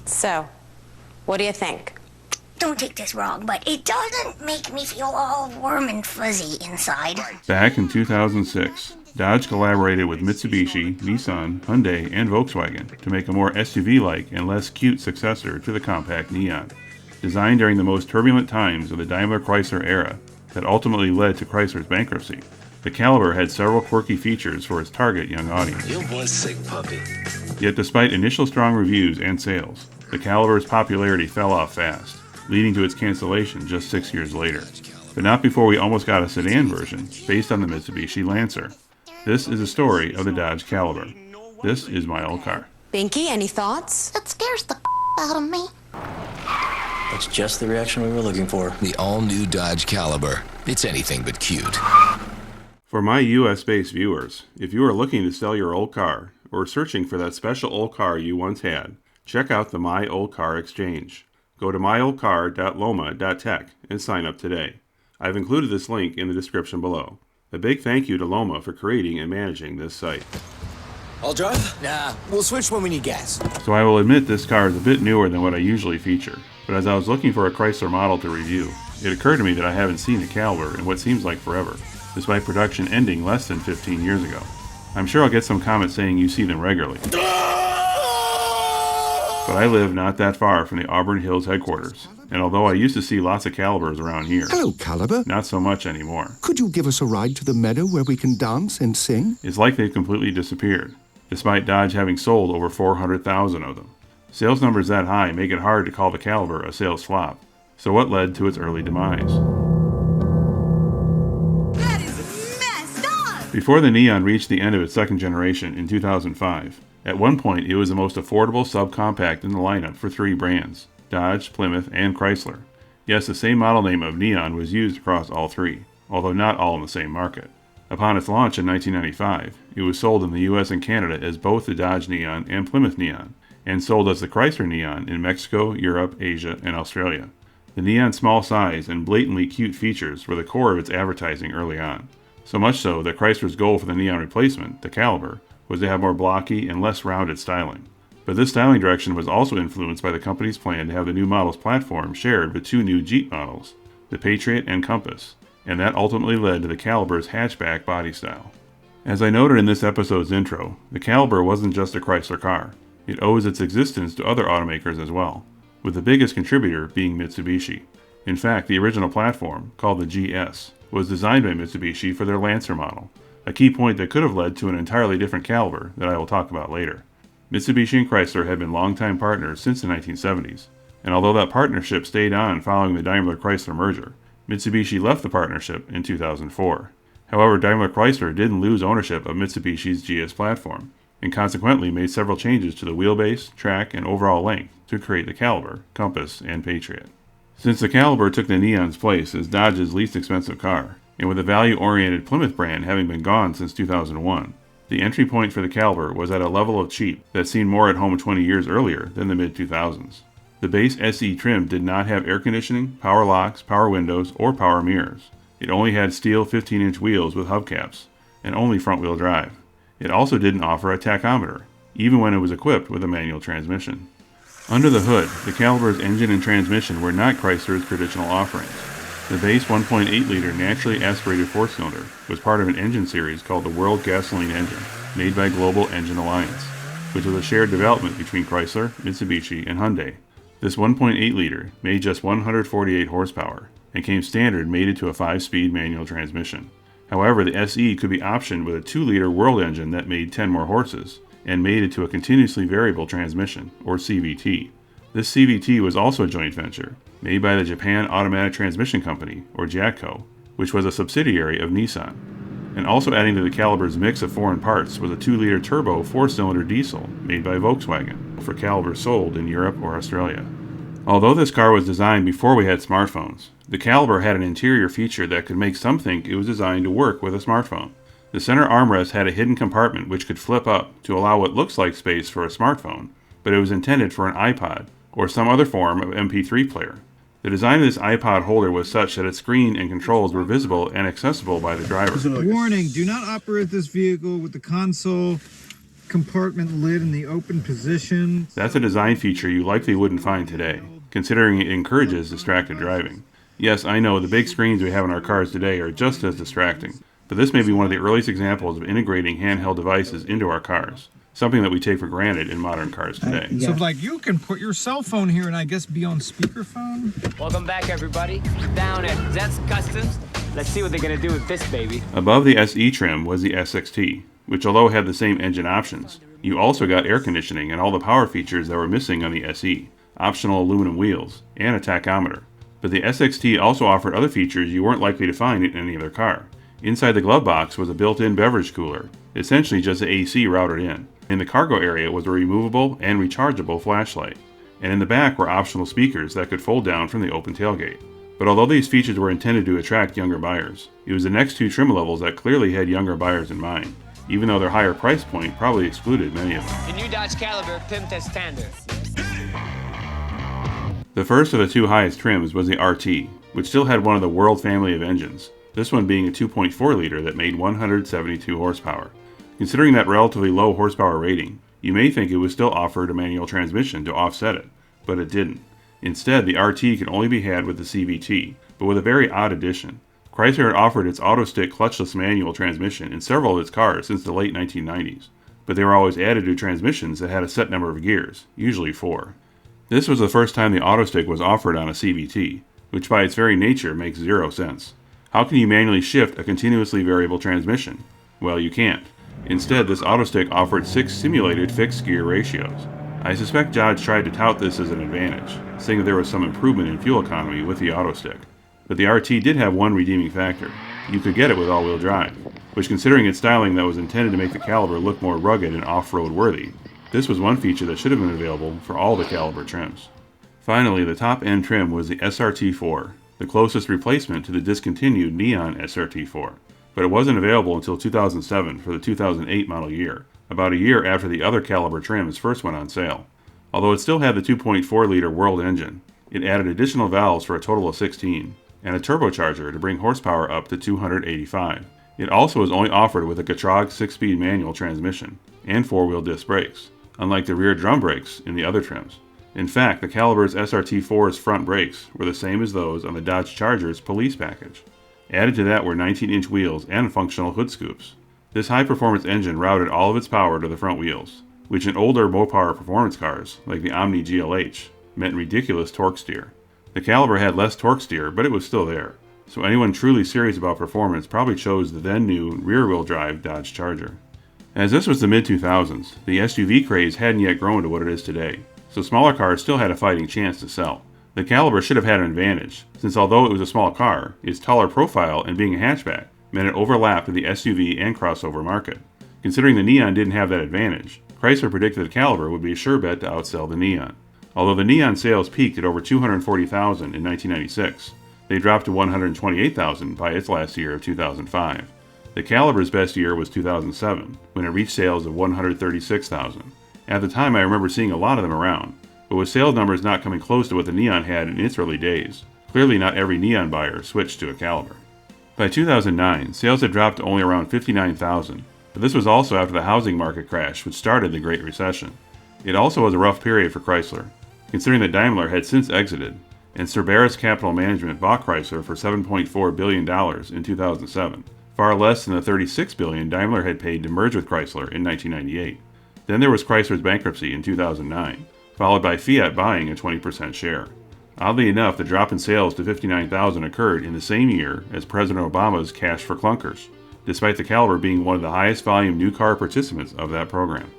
So, what do you think? Don't take this wrong, but it doesn't make me feel all warm and fuzzy inside. Back in 2006, Dodge collaborated with Mitsubishi, Nissan, Hyundai, and Volkswagen to make a more SUV-like and less cute successor to the compact Neon. Designed during the most turbulent times of the Daimler-Chrysler era that ultimately led to Chrysler's bankruptcy, the Caliber had several quirky features for its target young audience. You're one sick puppy. Yet despite initial strong reviews and sales, the Caliber's popularity fell off fast, leading to its cancellation just 6 years later. But not before we almost got a sedan version based on the Mitsubishi Lancer. This is the story of the Dodge Caliber. This is my old car. Binky, any thoughts? That scares the out of me. That's just the reaction we were looking for. The all-new Dodge Caliber. It's anything but cute. For my US-based viewers, if you are looking to sell your old car or searching for that special old car you once had, check out the My Old Car Exchange. Go to myoldcar.loma.tech and sign up today. I've included this link in the description below. A big thank you to Loma for creating and managing this site. I'll drive? Nah, we'll switch when we need gas. So I will admit this car is a bit newer than what I usually feature, but as I was looking for a Chrysler model to review, it occurred to me that I haven't seen a Caliber in what seems like forever, despite production ending less than 15 years ago. I'm sure I'll get some comments saying you see them regularly. But I live not that far from the Auburn Hills headquarters, and although I used to see lots of Calibers around here, Hello, Caliber. not so much anymore. Could you give us a ride to the meadow where we can dance and sing? It's like they've completely disappeared, despite Dodge having sold over 400,000 of them. Sales numbers that high make it hard to call the Caliber a sales flop, so what led to its early demise? That is messed up! Before the Neon reached the end of its second generation in 2005, at one point it was the most affordable subcompact in the lineup for three brands, Dodge, Plymouth, and Chrysler. Yes, the same model name of Neon was used across all three, although not all in the same market. Upon its launch in 1995, it was sold in the US and Canada as both the Dodge Neon and Plymouth Neon, and sold as the Chrysler Neon in Mexico, Europe, Asia, and Australia. The Neon's small size and blatantly cute features were the core of its advertising early on, so much so that Chrysler's goal for the Neon replacement, the Caliber, was to have more blocky and less rounded styling. But this styling direction was also influenced by the company's plan to have the new model's platform shared with two new Jeep models, the Patriot and Compass, and that ultimately led to the Caliber's hatchback body style. As I noted in this episode's intro, the Caliber wasn't just a Chrysler car. It owes its existence to other automakers as well, with the biggest contributor being Mitsubishi. In fact, the original platform, called the GS, was designed by Mitsubishi for their Lancer model, a key point that could have led to an entirely different Caliber that I will talk about later. Mitsubishi and Chrysler had been longtime partners since the 1970s, and although that partnership stayed on following the Daimler-Chrysler merger, Mitsubishi left the partnership in 2004. However, Daimler-Chrysler didn't lose ownership of Mitsubishi's GS platform, and consequently made several changes to the wheelbase, track, and overall length to create the Caliber, Compass, and Patriot. Since the Caliber took the Neon's place as Dodge's least expensive car, and with the value-oriented Plymouth brand having been gone since 2001, the entry point for the Caliber was at a level of cheap that seemed more at home 20 years earlier than the mid-2000s. The base SE trim did not have air conditioning, power locks, power windows, or power mirrors. It only had steel 15-inch wheels with hubcaps, and only front-wheel drive. It also didn't offer a tachometer, even when it was equipped with a manual transmission. Under the hood, the Caliber's engine and transmission were not Chrysler's traditional offerings. The base 1.8-liter naturally aspirated four-cylinder was part of an engine series called the World Gasoline Engine, made by Global Engine Alliance, which was a shared development between Chrysler, Mitsubishi, and Hyundai. This 1.8-liter made just 148 horsepower and came standard mated to a 5-speed manual transmission. However, the SE could be optioned with a 2-liter World engine that made 10 more horses and mated to a continuously variable transmission, or CVT. This CVT was also a joint venture, made by the Japan Automatic Transmission Company, or JATCO, which was a subsidiary of Nissan. And also adding to the Caliber's mix of foreign parts was a 2-liter turbo 4-cylinder diesel made by Volkswagen for Calibers sold in Europe or Australia. Although this car was designed before we had smartphones, the Caliber had an interior feature that could make some think it was designed to work with a smartphone. The center armrest had a hidden compartment which could flip up to allow what looks like space for a smartphone, but it was intended for an iPod or some other form of MP3 player. The design of this iPod holder was such that its screen and controls were visible and accessible by the driver. Warning, do not operate this vehicle with the console compartment lid in the open position. That's a design feature you likely wouldn't find today, considering it encourages distracted driving. Yes, I know the big screens we have in our cars today are just as distracting, but this may be one of the earliest examples of integrating handheld devices into our cars, something that we take for granted in modern cars today. So like you can put your cell phone here and I guess be on speakerphone? Welcome back, everybody. We're down at Zent's Customs. Let's see what they're gonna do with this baby. Above the SE trim was the SXT, which although had the same engine options, you also got air conditioning and all the power features that were missing on the SE, optional aluminum wheels, and a tachometer. But the SXT also offered other features you weren't likely to find in any other car. Inside the glove box was a built-in beverage cooler, essentially just the AC routed in. In the cargo area was a removable and rechargeable flashlight, and in the back were optional speakers that could fold down from the open tailgate. But although these features were intended to attract younger buyers, it was the next two trim levels that clearly had younger buyers in mind, even though their higher price point probably excluded many of them. The new Dodge Caliber pimped as standard. The first of the two highest trims was the RT, which still had one of the World family of engines, this one being a 2.4 liter that made 172 horsepower. Considering that relatively low horsepower rating, you may think it was still offered a manual transmission to offset it, but it didn't. Instead, the RT could only be had with the CVT, but with a very odd addition. Chrysler had offered its auto-stick clutchless manual transmission in several of its cars since the late 1990s, but they were always added to transmissions that had a set number of gears, usually 4. This was the first time the auto-stick was offered on a CVT, which by its very nature makes zero sense. How can you manually shift a continuously variable transmission? Well, you can't. Instead, this auto-stick offered 6 simulated fixed gear ratios. I suspect Dodge tried to tout this as an advantage, saying that there was some improvement in fuel economy with the auto-stick. But the RT did have one redeeming factor. You could get it with all-wheel drive, which considering its styling that was intended to make the Caliber look more rugged and off-road worthy, this was one feature that should have been available for all the Caliber trims. Finally, the top-end trim was the SRT4, the closest replacement to the discontinued Neon SRT4. But it wasn't available until 2007 for the 2008 model year, about a year after the other Caliber trims first went on sale. Although it still had the 2.4-liter World engine, it added additional valves for a total of 16, and a turbocharger to bring horsepower up to 285. It also was only offered with a Getrag 6-speed manual transmission, and 4-wheel disc brakes, unlike the rear drum brakes in the other trims. In fact, the Caliber's SRT4's front brakes were the same as those on the Dodge Charger's police package. Added to that were 19-inch wheels and functional hood scoops. This high-performance engine routed all of its power to the front wheels, which in older low-power performance cars, like the Omni GLH, meant ridiculous torque steer. The Caliber had less torque steer, but it was still there, so anyone truly serious about performance probably chose the then-new rear-wheel drive Dodge Charger. As this was the mid-2000s, the SUV craze hadn't yet grown to what it is today, so smaller cars still had a fighting chance to sell. The Caliber should have had an advantage, since although it was a small car, its taller profile and being a hatchback meant it overlapped in the SUV and crossover market. Considering the Neon didn't have that advantage, Chrysler predicted the Caliber would be a sure bet to outsell the Neon. Although the Neon sales peaked at over 240,000 in 1996, they dropped to 128,000 by its last year of 2005. The Caliber's best year was 2007, when it reached sales of 136,000. At the time, I remember seeing a lot of them around, but with sales numbers not coming close to what the Neon had in its early days, clearly not every Neon buyer switched to a Caliber. By 2009, sales had dropped to only around 59,000, but this was also after the housing market crash which started the Great Recession. It also was a rough period for Chrysler, considering that Daimler had since exited, and Cerberus Capital Management bought Chrysler for $7.4 billion in 2007, far less than the $36 billion Daimler had paid to merge with Chrysler in 1998. Then there was Chrysler's bankruptcy in 2009, followed by Fiat buying a 20% share. Oddly enough, the drop in sales to 59,000 occurred in the same year as President Obama's Cash For Clunkers, despite the Caliber being one of the highest volume new car participants of that program.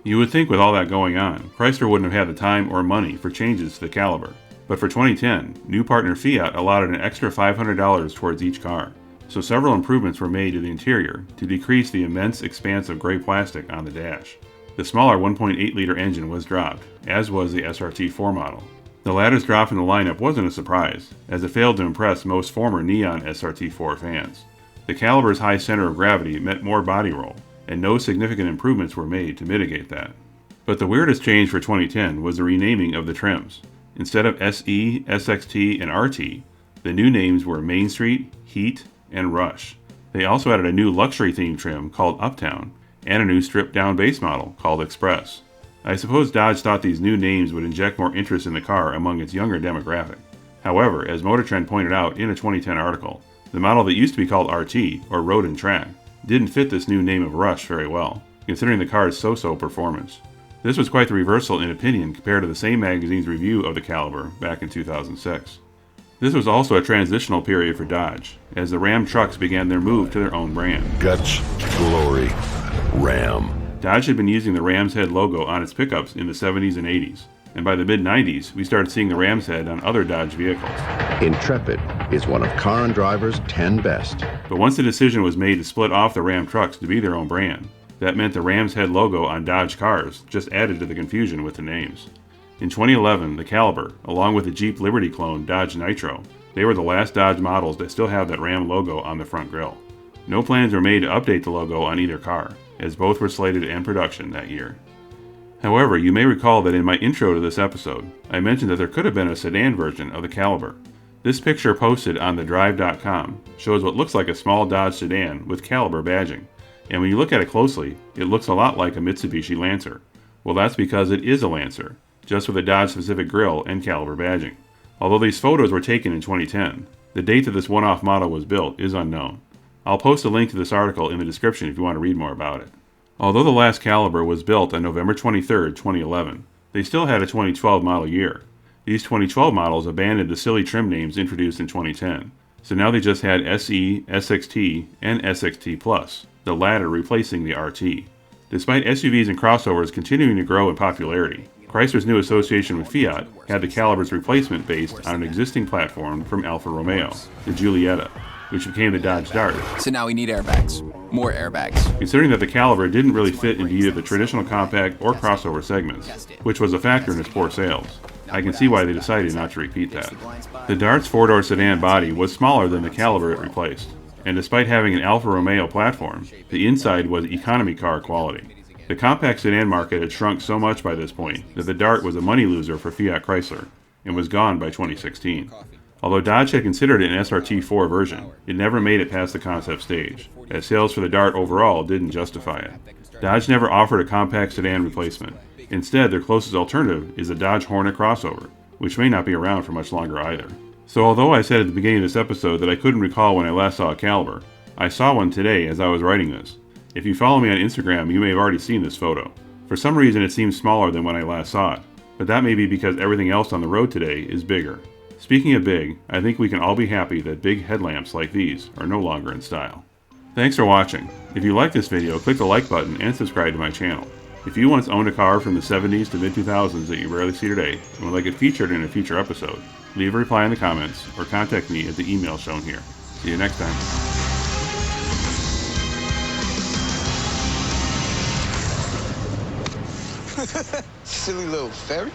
You would think with all that going on, Chrysler wouldn't have had the time or money for changes to the Caliber, but for 2010, new partner Fiat allotted an extra $500 towards each car, so several improvements were made to the interior to decrease the immense expanse of gray plastic on the dash. The smaller 1.8-liter engine was dropped, as was the SRT4 model. The latter's drop in the lineup wasn't a surprise, as it failed to impress most former Neon SRT4 fans. The Caliber's high center of gravity meant more body roll, and no significant improvements were made to mitigate that. But the weirdest change for 2010 was the renaming of the trims. Instead of SE, SXT, and RT, the new names were Main Street, Heat, and Rush. They also added a new luxury-themed trim called Uptown, and a new stripped-down base model called Express. I suppose Dodge thought these new names would inject more interest in the car among its younger demographic. However, as Motor Trend pointed out in a 2010 article, the model that used to be called RT, or Road and Track, didn't fit this new name of Rush very well, considering the car's so-so performance. This was quite the reversal in opinion compared to the same magazine's review of the Caliber back in 2006. This was also a transitional period for Dodge, as the Ram trucks began their move to their own brand. Guts, glory, Ram. Dodge had been using the Ram's Head logo on its pickups in the 70s and 80s, and by the mid-90s, we started seeing the Ram's Head on other Dodge vehicles. Intrepid is one of Car and Driver's 10 best. But once the decision was made to split off the Ram trucks to be their own brand, that meant the Ram's Head logo on Dodge cars just added to the confusion with the names. In 2011, the Caliber, along with the Jeep Liberty clone Dodge Nitro, they were the last Dodge models that still have that Ram logo on the front grille. No plans were made to update the logo on either car, as both were slated to end production that year. However, you may recall that in my intro to this episode, I mentioned that there could have been a sedan version of the Caliber. This picture posted on thedrive.com shows what looks like a small Dodge sedan with Caliber badging, and when you look at it closely, it looks a lot like a Mitsubishi Lancer. Well, that's because it is a Lancer, just with a Dodge-specific grille and Caliber badging. Although these photos were taken in 2010, the date that this one-off model was built is unknown. I'll post a link to this article in the description if you want to read more about it. Although the last Caliber was built on November 23, 2011, they still had a 2012 model year. These 2012 models abandoned the silly trim names introduced in 2010, so now they just had SE, SXT, and SXT Plus, the latter replacing the RT. Despite SUVs and crossovers continuing to grow in popularity, Chrysler's new association with Fiat had the Caliber's replacement based on an existing platform from Alfa Romeo, the Giulietta, which became the Dodge Dart. So now we need airbags. More airbags. Considering that the Caliber didn't really fit into either the traditional compact or crossover segments, which was a factor in its poor sales, I can see why they decided not to repeat that. The Dart's four-door sedan body was smaller than the Caliber it replaced, and despite having an Alfa Romeo platform, the inside was economy car quality. The compact sedan market had shrunk so much by this point that the Dart was a money loser for Fiat Chrysler, and was gone by 2016. Although Dodge had considered an SRT4 version, it never made it past the concept stage, as sales for the Dart overall didn't justify it. Dodge never offered a compact sedan replacement. Instead, their closest alternative is the Dodge Hornet crossover, which may not be around for much longer either. So although I said at the beginning of this episode that I couldn't recall when I last saw a Caliber, I saw one today as I was writing this. If you follow me on Instagram, you may have already seen this photo. For some reason it seems smaller than when I last saw it, but that may be because everything else on the road today is bigger. Speaking of big, I think we can all be happy that big headlamps like these are no longer in style. Thanks for watching. If you like this video, click the like button and subscribe to my channel. If you once owned a car from the 70s to mid-2000s that you rarely see today and would like it featured in a future episode, leave a reply in the comments or contact me at the email shown here. See you next time. Silly little ferry.